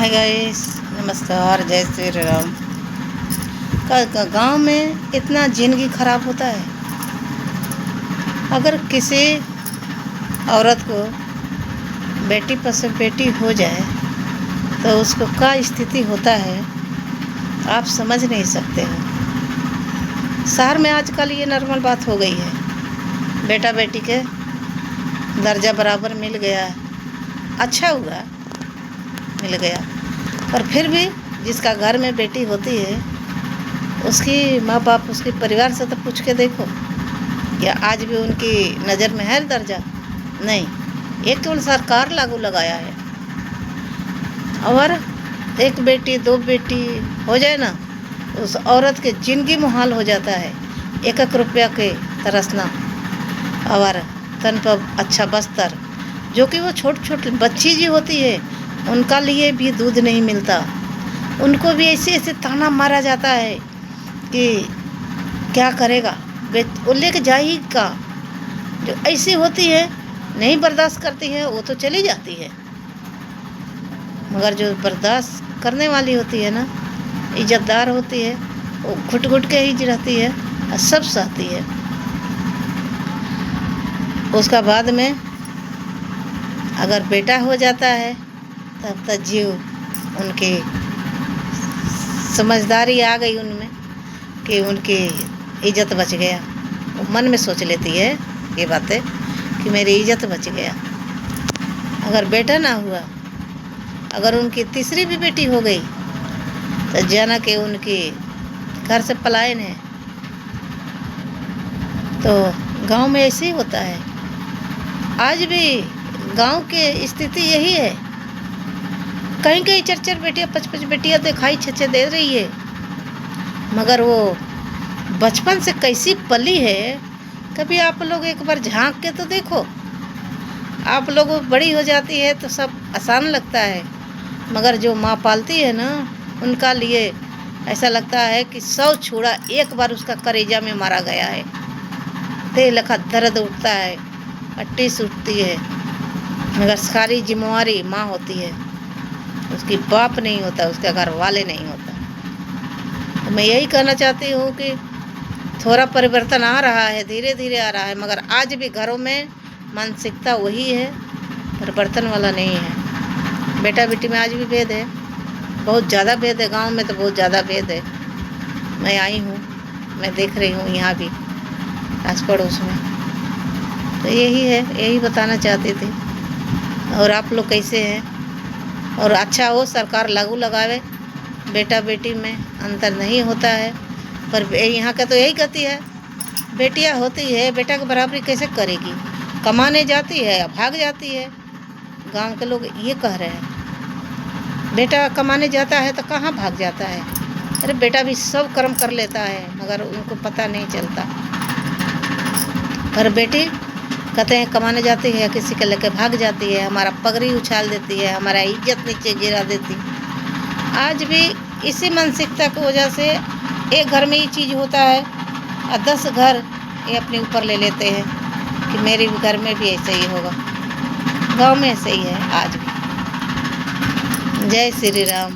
Hi guys, नमस्कार, जय श्री राम। गांव में इतना जिंदगी खराब होता है। अगर किसी औरत को बेटी पर से बेटी हो जाए तो उसको क्या स्थिति होता है आप समझ नहीं सकते हो। शहर में आजकल ये नॉर्मल बात हो गई है, बेटा बेटी के दर्जा बराबर मिल गया, अच्छा हुआ मिल गया। पर फिर भी जिसका घर में बेटी होती है उसकी माँ बाप, उसके परिवार से तो पूछ के देखो, क्या आज भी उनकी नज़र में है दर्जा? नहीं, ये केवल सरकार लागू लगाया है। और एक बेटी दो बेटी हो जाए ना, उस औरत के जिंदगी मुहाल हो जाता है। एक एक रुपया के तरसना और तन पर अच्छा बस्तर, जो कि वो छोटी छोटी बच्ची जी होती है उनका लिए भी दूध नहीं मिलता। उनको भी ऐसे ऐसे ताना मारा जाता है कि क्या करेगा, वो लेके जाएगी का। जो ऐसी होती है नहीं बर्दाश्त करती है वो तो चली जाती है, मगर जो बर्दाश्त करने वाली होती है ना, इज्जतदार होती है, वो घुट घुट के ही रहती है और सब सहती है। उसका बाद में अगर बेटा हो जाता है तब तक जीव उनकी समझदारी आ गई उनमें कि उनकी इज्जत बच गया। वो मन में सोच लेती है ये बातें कि मेरी इज्जत बच गया। अगर बेटा ना हुआ, अगर उनकी तीसरी भी बेटी हो गई तो जाना कि उनकी घर से पलायन है। तो गांव में ऐसे ही होता है। आज भी गांव की स्थिति यही है। कहीं कहीं 4-4 बेटियाँ 5-5 बेटियाँ दिखाई 6-6 दे रही है, मगर वो बचपन से कैसी पली है कभी आप लोग एक बार झांक के तो देखो। आप लोगों बड़ी हो जाती है तो सब आसान लगता है, मगर जो माँ पालती है ना, उनका लिए ऐसा लगता है कि 100 छुरा एक बार उसका कलेजा में मारा गया है। तेल लखा दर्द उठता है, हट्टी सूटती है, मगर सारी जिम्मेवारी माँ होती है, उसकी बाप नहीं होता, उसके घर वाले नहीं होता। तो मैं यही कहना चाहती हूँ कि थोड़ा परिवर्तन आ रहा है, धीरे धीरे आ रहा है, मगर आज भी घरों में मानसिकता वही है, परिवर्तन वाला नहीं है। बेटा बेटी में आज भी भेद है, बहुत ज़्यादा भेद है। गांव में तो बहुत ज़्यादा भेद है। मैं आई हूँ, मैं देख रही हूँ यहाँ भी आस पड़ोस में। तो यही है, यही बताना चाहती थी। और आप लोग कैसे हैं? और अच्छा हो सरकार लागू लगावे, बेटा बेटी में अंतर नहीं होता है। पर यहाँ का तो यही कहती है, बेटियाँ होती है बेटा की बराबरी कैसे करेगी, कमाने जाती है या भाग जाती है। गांव के लोग ये कह रहे हैं बेटा कमाने जाता है तो कहाँ भाग जाता है। अरे बेटा भी सब कर्म कर लेता है, मगर उनको पता नहीं चलता। पर बेटी कहते हैं कमाने जाती है, किसी के लेके भाग जाती है, हमारा पगड़ी उछाल देती है, हमारा इज्जत नीचे गिरा देती। आज भी इसी मानसिकता की वजह से एक घर में ये चीज़ होता है और 10 घर ये अपने ऊपर ले लेते हैं कि मेरे भी घर में भी ऐसे ही होगा। गांव में ऐसे ही है आज भी। जय श्री राम।